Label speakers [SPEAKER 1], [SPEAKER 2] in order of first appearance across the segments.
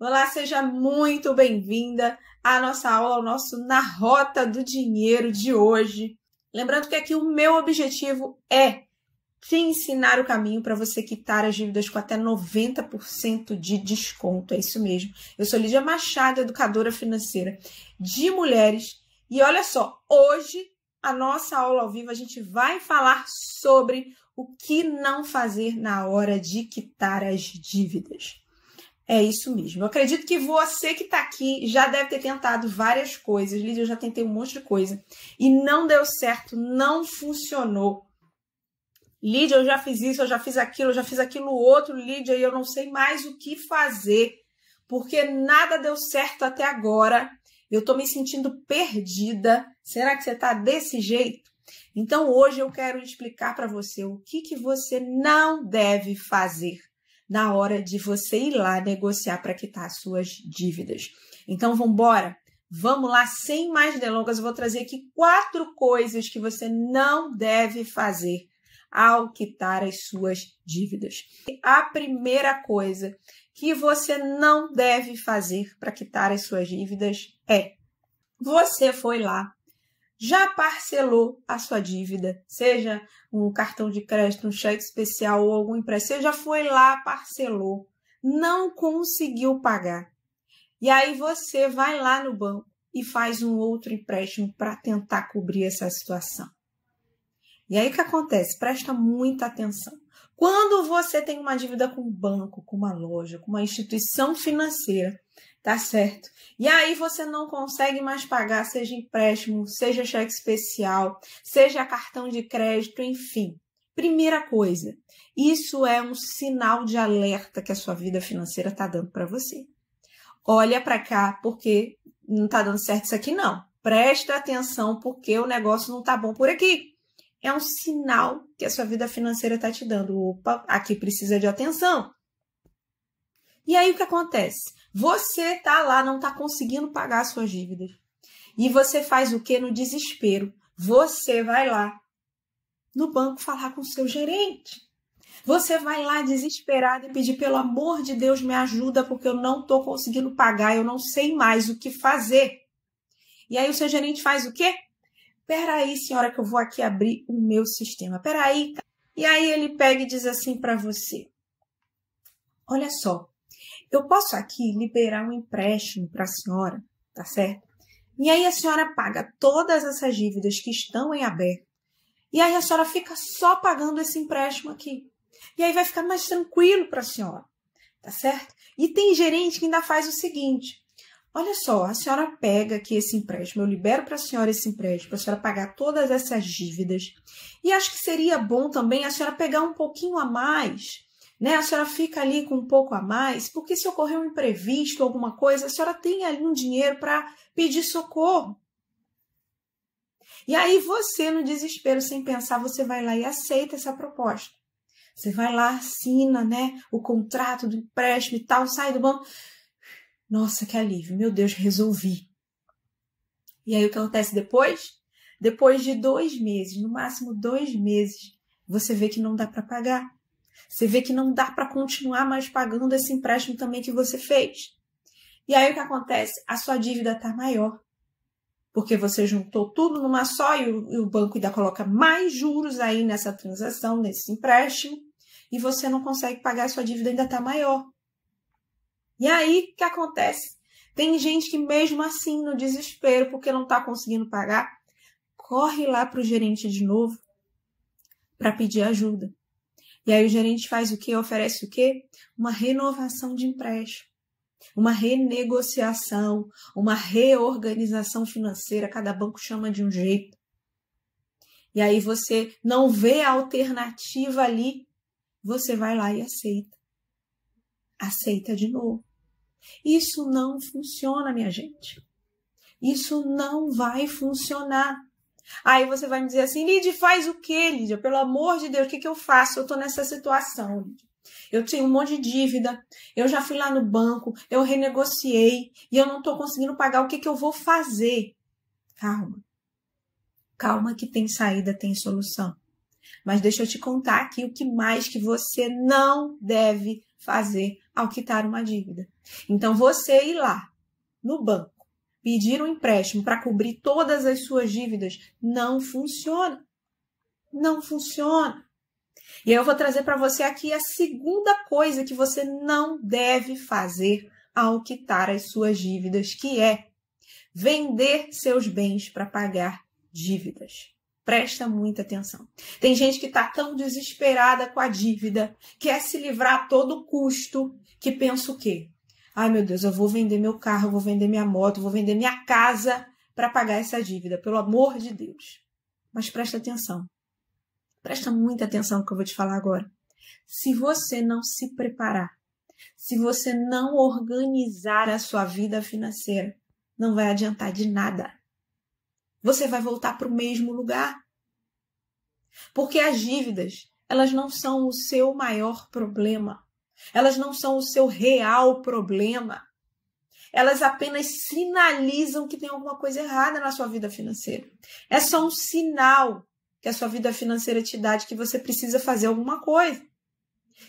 [SPEAKER 1] Olá, seja muito bem-vinda à nossa aula, ao nosso Na Rota do Dinheiro de hoje. Lembrando que aqui o meu objetivo é te ensinar o caminho para você quitar as dívidas com até 90% de desconto. É isso mesmo. Eu sou Lídia Machado, educadora financeira de mulheres. E olha só, hoje a nossa aula ao vivo a gente vai falar sobre o que não fazer na hora de quitar as dívidas. É isso mesmo. Eu acredito que você que está aqui já deve ter tentado várias coisas. Lídia, eu já tentei um monte de coisa e não deu certo, não funcionou. Lídia, eu já fiz isso, eu já fiz aquilo outro, Lídia, e eu não sei mais o que fazer, porque nada deu certo até agora. Eu estou me sentindo perdida. Será que você está desse jeito? Então, hoje eu quero explicar para você o que você não deve fazer na hora de você ir lá negociar para quitar as suas dívidas. Então, vamos embora? Vamos lá, sem mais delongas, eu vou trazer aqui 4 coisas que você não deve fazer ao quitar as suas dívidas. A primeira coisa que você não deve fazer para quitar as suas dívidas é: você foi lá, já parcelou a sua dívida, seja um cartão de crédito, um cheque especial ou algum empréstimo, você já foi lá, parcelou, não conseguiu pagar. E aí você vai lá no banco e faz um outro empréstimo para tentar cobrir essa situação. E aí o que acontece? Presta muita atenção. Quando você tem uma dívida com um banco, com uma loja, com uma instituição financeira, tá certo? E aí você não consegue mais pagar, seja empréstimo, seja cheque especial, seja cartão de crédito, enfim. Primeira coisa, isso é um sinal de alerta que a sua vida financeira está dando para você. Olha para cá, porque não está dando certo isso aqui não. Presta atenção, porque o negócio não está bom por aqui. É um sinal que a sua vida financeira está te dando. Opa, aqui precisa de atenção. E aí o que acontece? Você tá lá, não está conseguindo pagar as suas dívidas. E você faz o quê? No desespero. Você vai lá no banco falar com o seu gerente. Você vai lá desesperado e pedir: pelo amor de Deus, me ajuda, porque eu não estou conseguindo pagar, eu não sei mais o que fazer. E aí o seu gerente faz o quê? Peraí, senhora, que eu vou aqui abrir o meu sistema. Peraí. E aí ele pega e diz assim para você: olha só, eu posso aqui liberar um empréstimo para a senhora, tá certo? E aí a senhora paga todas essas dívidas que estão em aberto. E aí a senhora fica só pagando esse empréstimo aqui. E aí vai ficar mais tranquilo para a senhora, tá certo? E tem gerente que ainda faz o seguinte: olha só, a senhora pega aqui esse empréstimo, eu libero para a senhora esse empréstimo, para a senhora pagar todas essas dívidas. E acho que seria bom também a senhora pegar um pouquinho a mais, né? A senhora fica ali com um pouco a mais, porque se ocorrer um imprevisto, alguma coisa, a senhora tem ali um dinheiro para pedir socorro. E aí você, no desespero, sem pensar, você vai lá e aceita essa proposta. Você vai lá, assina, né, o contrato do empréstimo e tal, sai do banco. Nossa, que alívio, meu Deus, resolvi. E aí o que acontece depois? Depois de 2 meses, no máximo 2 meses, você vê que não dá para pagar. Você vê que não dá para continuar mais pagando esse empréstimo também que você fez. E aí o que acontece? A sua dívida está maior. Porque você juntou tudo numa só e o banco ainda coloca mais juros aí nessa transação, nesse empréstimo, e você não consegue pagar, a sua dívida ainda está maior. E aí, o que acontece? Tem gente que mesmo assim, no desespero, porque não está conseguindo pagar, corre lá para o gerente de novo para pedir ajuda. E aí o gerente faz o quê? Oferece o quê? Uma renovação de empréstimo, uma renegociação, uma reorganização financeira. Cada banco chama de um jeito. E aí você não vê a alternativa ali, você vai lá e aceita. Aceita de novo. Isso não funciona, minha gente. Isso não vai funcionar. Aí você vai me dizer assim: Lídia, faz o quê, Lídia? Pelo amor de Deus, o que eu faço? Eu estou nessa situação, Lídia. Eu tenho um monte de dívida, eu já fui lá no banco, eu renegociei e eu não estou conseguindo pagar. O que eu vou fazer? Calma. Calma que tem saída, tem solução. Mas deixa eu te contar aqui o que mais que você não deve fazer ao quitar uma dívida. Então, você ir lá no banco, pedir um empréstimo para cobrir todas as suas dívidas, não funciona. Não funciona. E aí eu vou trazer para você aqui a segunda coisa que você não deve fazer ao quitar as suas dívidas, que é vender seus bens para pagar dívidas. Presta muita atenção. Tem gente que está tão desesperada com a dívida, quer se livrar a todo custo, que pensa o quê? Ai, meu Deus, eu vou vender meu carro, eu vou vender minha moto, eu vou vender minha casa para pagar essa dívida, pelo amor de Deus. Mas presta atenção. Presta muita atenção no que eu vou te falar agora. Se você não se preparar, se você não organizar a sua vida financeira, não vai adiantar de nada. Você vai voltar para o mesmo lugar. Porque as dívidas, elas não são o seu maior problema. Elas não são o seu real problema. Elas apenas sinalizam que tem alguma coisa errada na sua vida financeira. É só um sinal que a sua vida financeira te dá de que você precisa fazer alguma coisa.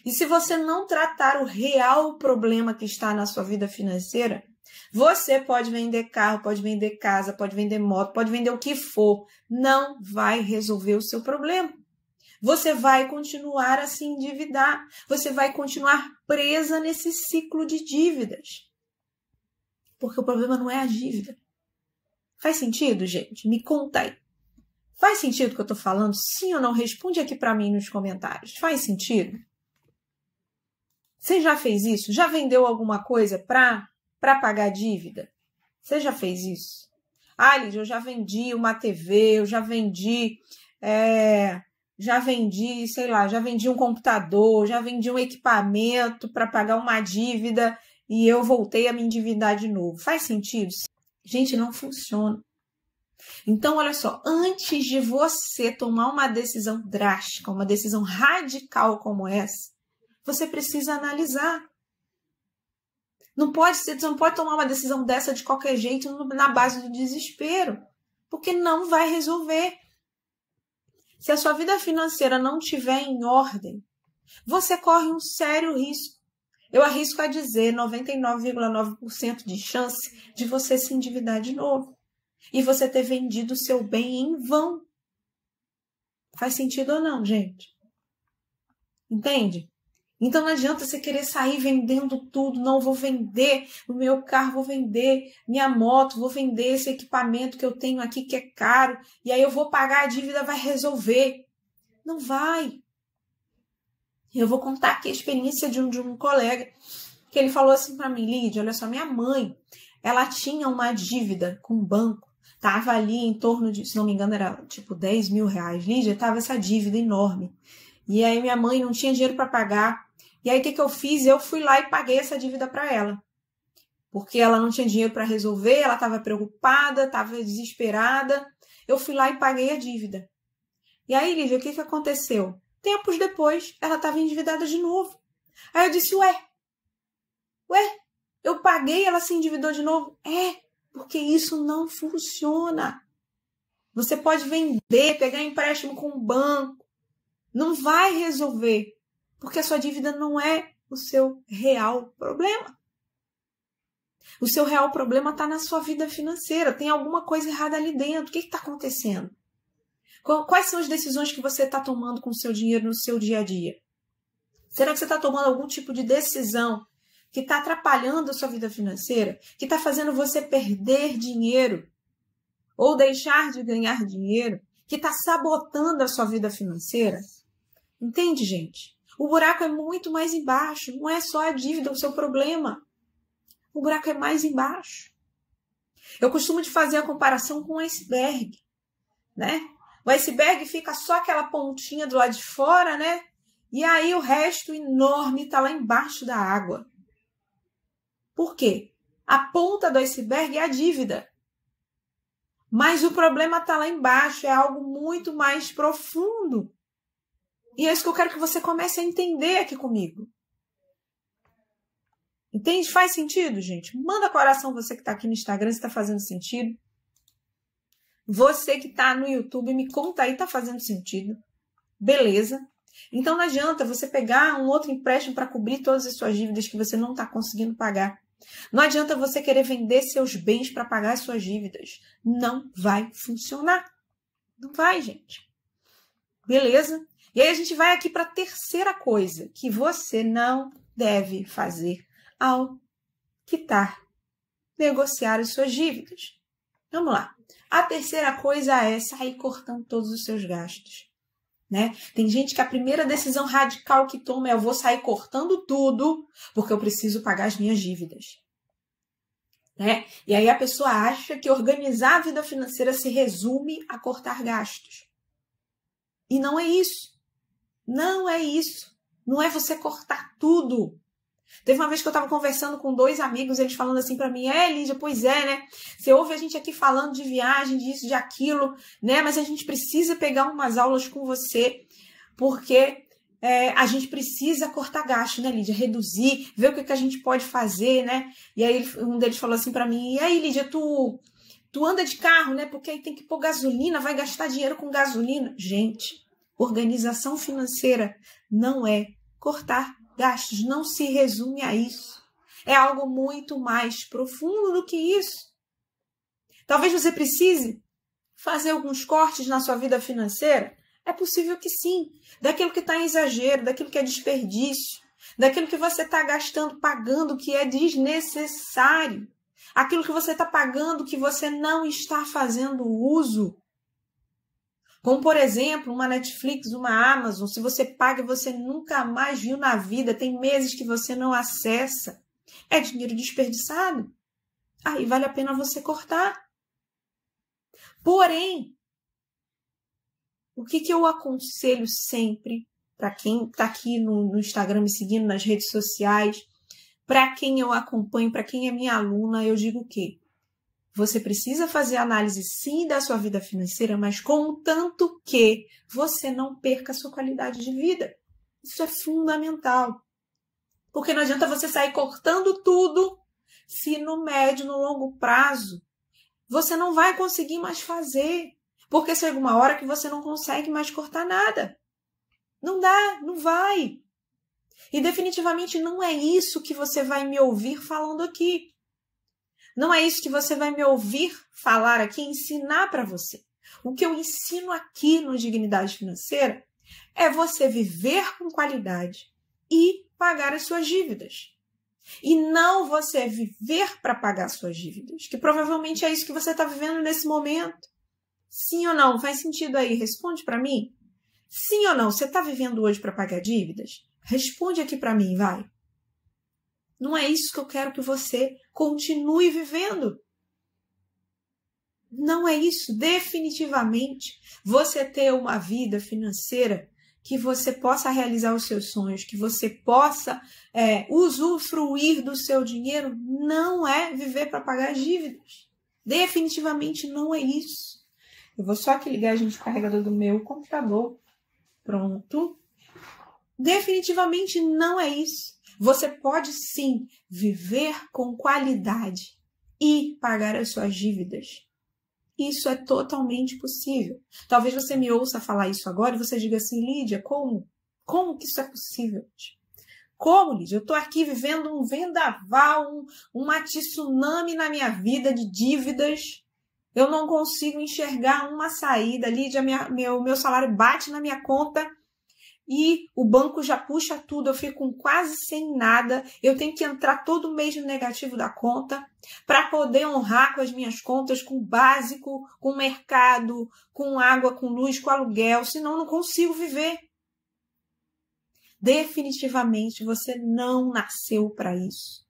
[SPEAKER 1] E se você não tratar o real problema que está na sua vida financeira, você pode vender carro, pode vender casa, pode vender moto, pode vender o que for. Não vai resolver o seu problema. Você vai continuar a se endividar. Você vai continuar presa nesse ciclo de dívidas. Porque o problema não é a dívida. Faz sentido, gente? Me conta aí. Faz sentido o que eu estou falando? Sim ou não? Responde aqui para mim nos comentários. Faz sentido? Você já fez isso? Já vendeu alguma coisa para pagar dívida? Você já fez isso? Ah, Lídia, eu já vendi uma TV, eu já vendi, sei lá, já vendi um computador, já vendi um equipamento para pagar uma dívida e eu voltei a me endividar de novo. Faz sentido? Gente, não funciona. Então, olha só, antes de você tomar uma decisão drástica, uma decisão radical como essa, você precisa analisar. Você não pode tomar uma decisão dessa de qualquer jeito na base do desespero, porque não vai resolver. Se a sua vida financeira não estiver em ordem, você corre um sério risco. Eu arrisco a dizer 99,9% de chance de você se endividar de novo e você ter vendido o seu bem em vão. Faz sentido ou não, gente? Entende? Então não adianta você querer sair vendendo tudo. Não, vou vender o meu carro, vou vender minha moto, vou vender esse equipamento que eu tenho aqui que é caro, e aí eu vou pagar a dívida, vai resolver. Não vai. Eu vou contar aqui a experiência de um colega, que ele falou assim para mim: Lídia, olha só, minha mãe, ela tinha uma dívida com o banco, estava ali em torno de, se não me engano, era tipo 10 mil reais. Lídia, estava essa dívida enorme. E aí minha mãe não tinha dinheiro para pagar. E aí o que eu fiz? Eu fui lá e paguei essa dívida para ela. Porque ela não tinha dinheiro para resolver, ela estava preocupada, estava desesperada. Eu fui lá e paguei a dívida. E aí, Lídia, o que aconteceu? Tempos depois, ela estava endividada de novo. Aí eu disse, ué, eu paguei, ela se endividou de novo? Porque isso não funciona. Você pode vender, pegar empréstimo com o banco. Não vai resolver, porque a sua dívida não é o seu real problema. O seu real problema está na sua vida financeira. Tem alguma coisa errada ali dentro. O que está acontecendo? Quais são as decisões que você está tomando com o seu dinheiro no seu dia a dia? Será que você está tomando algum tipo de decisão que está atrapalhando a sua vida financeira? Que está fazendo você perder dinheiro? Ou deixar de ganhar dinheiro? Que está sabotando a sua vida financeira? Entende, gente? O buraco é muito mais embaixo. Não é só a dívida o seu problema. O buraco é mais embaixo. Eu costumo de fazer a comparação com um iceberg, né? O iceberg fica só aquela pontinha do lado de fora, né? E aí o resto enorme está lá embaixo da água. Por quê? A ponta do iceberg é a dívida. Mas o problema está lá embaixo, é algo muito mais profundo. E é isso que eu quero que você comece a entender aqui comigo. Entende? Faz sentido, gente? Manda coração você que está aqui no Instagram, se está fazendo sentido. Você que está no YouTube, me conta aí, está fazendo sentido. Beleza? Então não adianta você pegar um outro empréstimo para cobrir todas as suas dívidas que você não está conseguindo pagar. Não adianta você querer vender seus bens para pagar as suas dívidas. Não vai funcionar. Não vai, gente. Beleza? E aí a gente vai aqui para a terceira coisa que você não deve fazer ao quitar, negociar as suas dívidas. Vamos lá. A terceira coisa é sair cortando todos os seus gastos. Né? Tem gente que a primeira decisão radical que toma é eu vou sair cortando tudo porque eu preciso pagar as minhas dívidas. Né? E aí a pessoa acha que organizar a vida financeira se resume a cortar gastos. E não é isso. Não é isso. Não é você cortar tudo. Teve uma vez que eu estava conversando com 2 amigos, eles falando assim para mim, Lídia, pois é, né? Você ouve a gente aqui falando de viagem, disso, de aquilo, né? Mas a gente precisa pegar umas aulas com você, porque a gente precisa cortar gasto, né, Lídia? Reduzir, ver o que a gente pode fazer, né? E aí um deles falou assim para mim, e aí, Lídia, tu anda de carro, né? Porque aí tem que pôr gasolina, vai gastar dinheiro com gasolina. Gente, organização financeira não é cortar gastos, não se resume a isso. É algo muito mais profundo do que isso. Talvez você precise fazer alguns cortes na sua vida financeira. É possível que sim. Daquilo que está em exagero, daquilo que é desperdício, daquilo que você está gastando, pagando, que é desnecessário. Aquilo que você está pagando, que você não está fazendo uso. Como, por exemplo, uma Netflix, uma Amazon, se você paga e você nunca mais viu na vida, tem meses que você não acessa, é dinheiro desperdiçado. Aí vale a pena você cortar. Porém, o que eu aconselho sempre, para quem está aqui no Instagram me seguindo, nas redes sociais, para quem eu acompanho, para quem é minha aluna, eu digo o quê? Você precisa fazer análise, sim, da sua vida financeira, mas contanto que você não perca a sua qualidade de vida. Isso é fundamental. Porque não adianta você sair cortando tudo se no médio, no longo prazo, você não vai conseguir mais fazer. Porque chega uma hora que você não consegue mais cortar nada. Não dá, não vai. E definitivamente não é isso que você vai me ouvir falando aqui. Não é isso que você vai me ouvir falar aqui, ensinar para você. O que eu ensino aqui no Dignidade Financeira é você viver com qualidade e pagar as suas dívidas. E não você viver para pagar suas dívidas, que provavelmente é isso que você está vivendo nesse momento. Sim ou não? Faz sentido aí? Responde para mim. Sim ou não? Você está vivendo hoje para pagar dívidas? Responde aqui para mim, vai. Não é isso que eu quero que você continue vivendo. Não é isso. Definitivamente, você ter uma vida financeira que você possa realizar os seus sonhos, que você possa usufruir do seu dinheiro, não é viver para pagar as dívidas. Definitivamente não é isso. Eu vou só aqui ligar, gente, o carregador do meu computador. Pronto. Definitivamente não é isso. Você pode sim viver com qualidade e pagar as suas dívidas. Isso é totalmente possível. Talvez você me ouça falar isso agora e você diga assim, Lídia, como? Como que isso é possível? Como, Lídia? Eu estou aqui vivendo um vendaval, uma tsunami na minha vida de dívidas. Eu não consigo enxergar uma saída. Lídia, meu salário bate na minha conta e o banco já puxa tudo, eu fico quase sem nada, eu tenho que entrar todo mês no negativo da conta para poder honrar com as minhas contas, com o básico, com o mercado, com água, com luz, com aluguel, senão eu não consigo viver. Definitivamente você não nasceu para isso.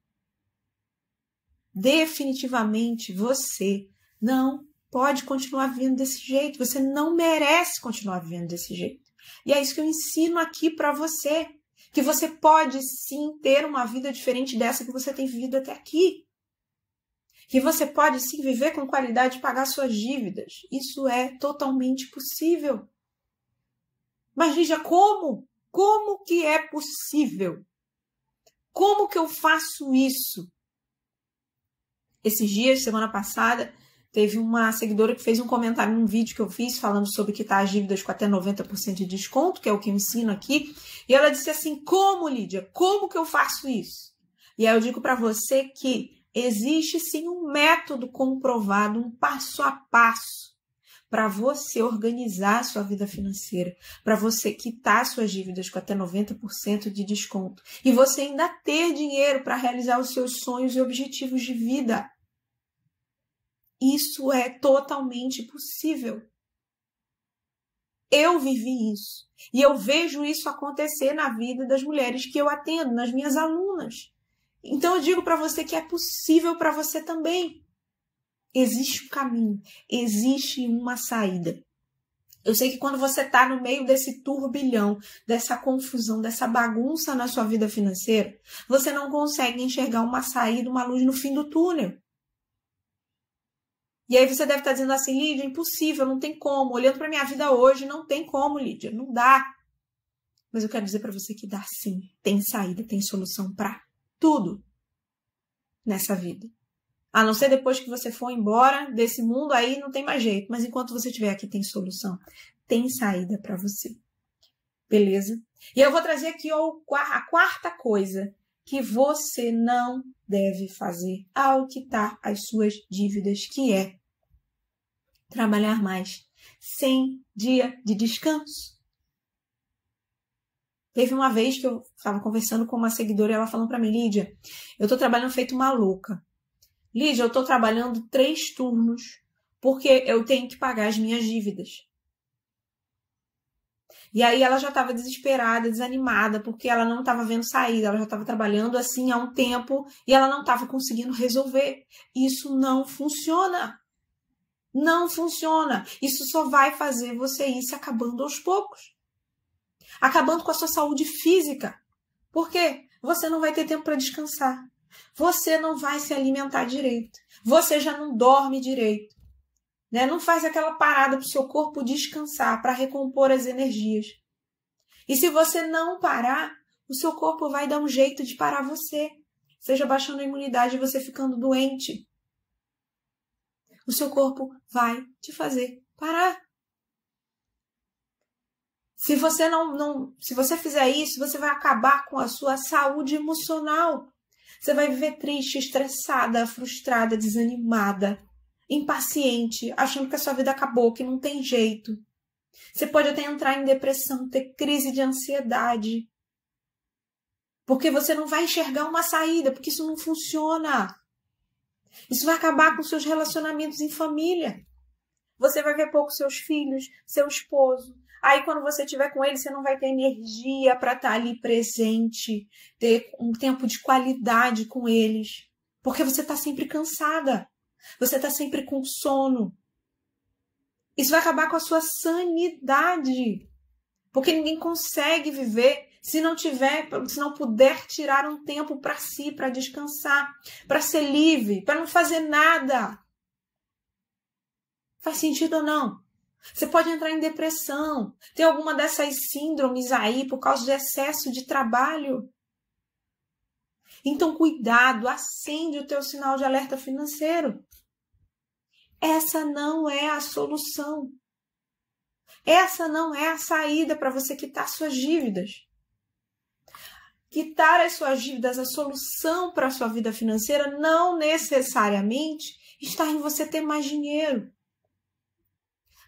[SPEAKER 1] Definitivamente você não pode continuar vivendo desse jeito, você não merece continuar vivendo desse jeito. E é isso que eu ensino aqui para você, que você pode sim ter uma vida diferente dessa que você tem vivido até aqui. Que você pode sim viver com qualidade e pagar suas dívidas. Isso é totalmente possível. Mas, Lígia, como? Como que é possível? Como que eu faço isso? Esses dias, semana passada, Teve uma seguidora que fez um comentário num vídeo que eu fiz falando sobre quitar as dívidas com até 90% de desconto, que é o que eu ensino aqui. E ela disse assim, como, Lídia? Como que eu faço isso? E aí eu digo para você que existe sim um método comprovado, um passo a passo, para você organizar a sua vida financeira, para você quitar suas dívidas com até 90% de desconto e você ainda ter dinheiro para realizar os seus sonhos e objetivos de vida. Isso é totalmente possível. Eu vivi isso. E eu vejo isso acontecer na vida das mulheres que eu atendo, nas minhas alunas. Então eu digo para você que é possível para você também. Existe um caminho, existe uma saída. Eu sei que quando você está no meio desse turbilhão, dessa confusão, dessa bagunça na sua vida financeira, você não consegue enxergar uma saída, uma luz no fim do túnel. E aí você deve estar dizendo assim, Lídia, impossível, não tem como. Olhando para minha vida hoje, não tem como, Lídia, não dá. Mas eu quero dizer para você que dá sim, tem saída, tem solução para tudo nessa vida. A não ser depois que você for embora desse mundo, aí não tem mais jeito. Mas enquanto você estiver aqui, tem solução, tem saída para você. Beleza? E eu vou trazer aqui a quarta coisa que você não deve fazer ao quitar as suas dívidas, que é trabalhar mais sem dia de descanso. Teve uma vez que eu estava conversando com uma seguidora e ela falou para mim, Lídia, eu estou trabalhando feito uma louca. Lídia, eu estou trabalhando 3 turnos porque eu tenho que pagar as minhas dívidas. E aí ela já estava desesperada, desanimada, porque ela não estava vendo saída, ela já estava trabalhando assim há um tempo e ela não estava conseguindo resolver. Isso não funciona. Não funciona. Isso só vai fazer você ir se acabando aos poucos. Acabando com a sua saúde física. Por quê? Você não vai ter tempo para descansar. Você não vai se alimentar direito. Você já não dorme direito. Né? Não faz aquela parada para o seu corpo descansar, para recompor as energias. E se você não parar, o seu corpo vai dar um jeito de parar você. Seja baixando a imunidade e você ficando doente. O seu corpo vai te fazer parar. Se você fizer isso, você vai acabar com a sua saúde emocional. Você vai viver triste, estressada, frustrada, desanimada, impaciente, achando que a sua vida acabou, que não tem jeito. Você pode até entrar em depressão, ter crise de ansiedade. Porque você não vai enxergar uma saída, porque isso não funciona. Isso vai acabar com seus relacionamentos em família. Você vai ver pouco seus filhos, seu esposo. Aí quando você estiver com ele, você não vai ter energia para estar ali presente, ter um tempo de qualidade com eles. Porque você está sempre cansada. Você está sempre com sono. Isso vai acabar com a sua sanidade. Porque ninguém consegue viver se não puder tirar um tempo para si, para descansar, para ser livre, para não fazer nada. Faz sentido ou não? Você pode entrar em depressão, ter alguma dessas síndromes aí por causa de excesso de trabalho. Então, cuidado, acende o teu sinal de alerta financeiro. Essa não é a solução. Essa não é a saída para você quitar suas dívidas. Quitar as suas dívidas, a solução para a sua vida financeira não necessariamente está em você ter mais dinheiro.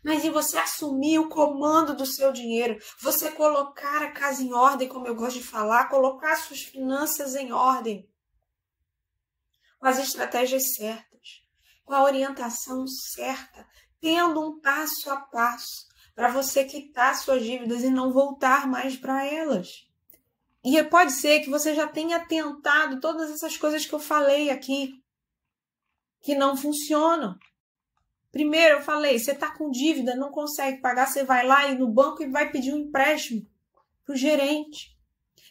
[SPEAKER 1] Mas em você assumir o comando do seu dinheiro, você colocar a casa em ordem, como eu gosto de falar, colocar suas finanças em ordem, com as estratégias certas, com a orientação certa, tendo um passo a passo para você quitar suas dívidas e não voltar mais para elas. E pode ser que você já tenha tentado todas essas coisas que eu falei aqui, que não funcionam. Primeiro eu falei, você está com dívida, não consegue pagar, você vai lá no banco e vai pedir um empréstimo para o gerente.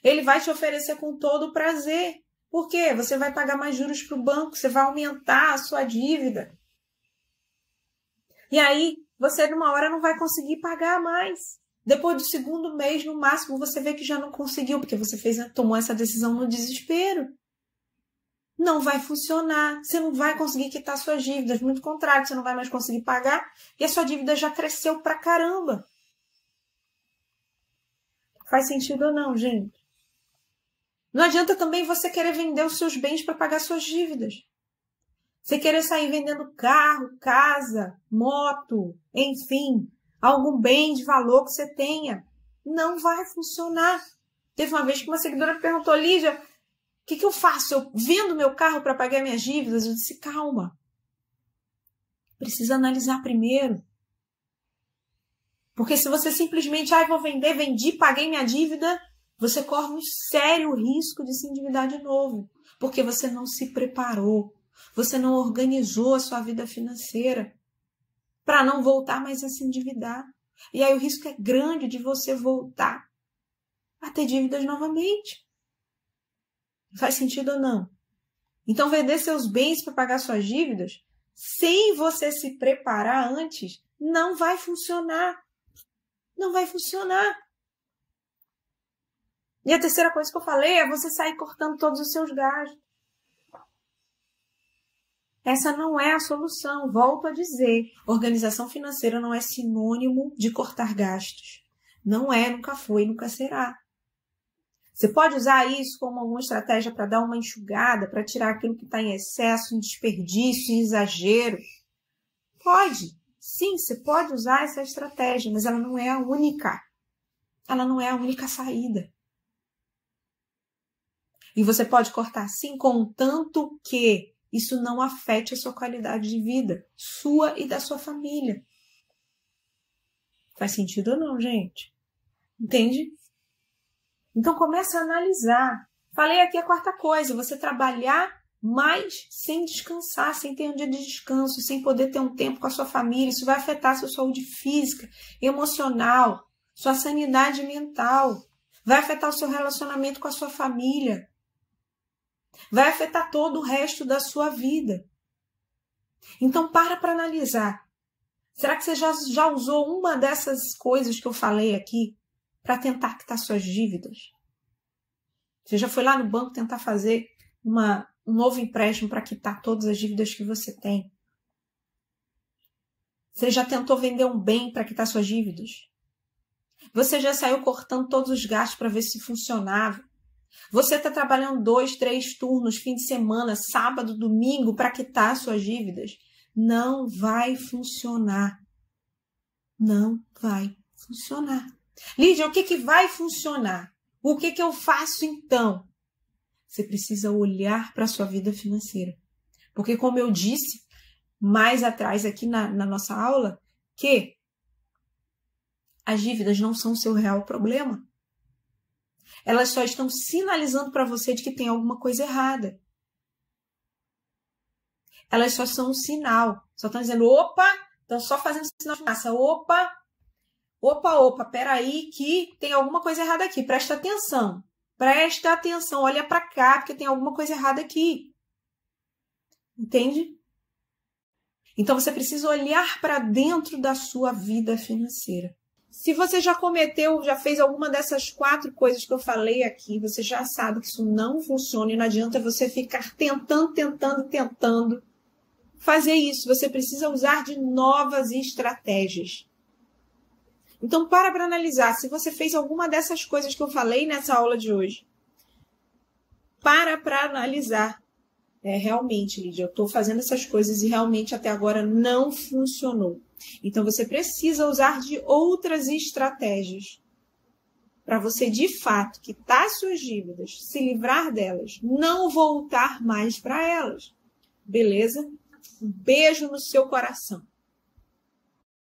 [SPEAKER 1] Ele vai te oferecer com todo o prazer. Por quê? Você vai pagar mais juros para o banco, você vai aumentar a sua dívida. E aí, você numa hora não vai conseguir pagar mais. Depois do 2º mês, no máximo, você vê que já não conseguiu, porque você tomou essa decisão no desespero. não vai funcionar. Você não vai conseguir quitar suas dívidas. Muito contrário, você não vai mais conseguir pagar e a sua dívida já cresceu pra caramba. Faz sentido ou não, gente? Não adianta também você querer vender os seus bens para pagar suas dívidas. Você querer sair vendendo carro, casa, moto, enfim, algum bem de valor que você tenha. Não vai funcionar. Teve uma vez que uma seguidora me perguntou, Lídia, o que eu faço? Eu vendo meu carro para pagar minhas dívidas? Eu disse, calma. Precisa analisar primeiro. Porque se você simplesmente, vou vender, vendi, paguei minha dívida, você corre um sério risco de se endividar de novo. Porque você não se preparou. Você não organizou a sua vida financeira para não voltar mais a se endividar. E aí o risco é grande de você voltar a ter dívidas novamente. Faz sentido ou não? Então, vender seus bens para pagar suas dívidas, sem você se preparar antes, não vai funcionar. Não vai funcionar. E a terceira coisa que eu falei é você sair cortando todos os seus gastos. Essa não é a solução. Volto a dizer, organização financeira não é sinônimo de cortar gastos. Não é, nunca foi, nunca será. Você pode usar isso como alguma estratégia para dar uma enxugada, para tirar aquilo que está em excesso, em desperdício, em exagero? Pode. Sim, você pode usar essa estratégia, mas ela não é a única. Ela não é a única saída. E você pode cortar sim, contanto que isso não afete a sua qualidade de vida, sua e da sua família. Faz sentido ou não, gente? Entende? Então começa a analisar. Falei aqui a quarta coisa, você trabalhar mais sem descansar, sem ter um dia de descanso, sem poder ter um tempo com a sua família. Isso vai afetar a sua saúde física, emocional, sua sanidade mental. Vai afetar o seu relacionamento com a sua família. Vai afetar todo o resto da sua vida. Então, para analisar. Será que você já usou uma dessas coisas que eu falei aqui para tentar quitar suas dívidas? Você já foi lá no banco tentar fazer um novo empréstimo para quitar todas as dívidas que você tem? Você já tentou vender um bem para quitar suas dívidas? Você já saiu cortando todos os gastos para ver se funcionava? Você está trabalhando 2, 3 turnos, fim de semana, sábado, domingo, para quitar suas dívidas? Não vai funcionar. Não vai funcionar. Lídia, o que vai funcionar? O que eu faço então? Você precisa olhar para a sua vida financeira. Porque, como eu disse mais atrás aqui na nossa aula, que as dívidas não são o seu real problema. Elas só estão sinalizando para você de que tem alguma coisa errada. Elas só são um sinal. Só estão dizendo, opa, estão só fazendo sinal de massa. Opa, peraí que tem alguma coisa errada aqui. Presta atenção, olha para cá, porque tem alguma coisa errada aqui. Entende? Então você precisa olhar para dentro da sua vida financeira. Se você já fez alguma dessas 4 coisas que eu falei aqui, você já sabe que isso não funciona e não adianta você ficar tentando fazer isso. Você precisa usar de novas estratégias. Então, para analisar se você fez alguma dessas coisas que eu falei nessa aula de hoje. Para analisar. Realmente, Lídia, eu estou fazendo essas coisas e realmente até agora não funcionou. Então, você precisa usar de outras estratégias para você, de fato, quitar suas dívidas, se livrar delas, não voltar mais para elas. Beleza? Um beijo no seu coração.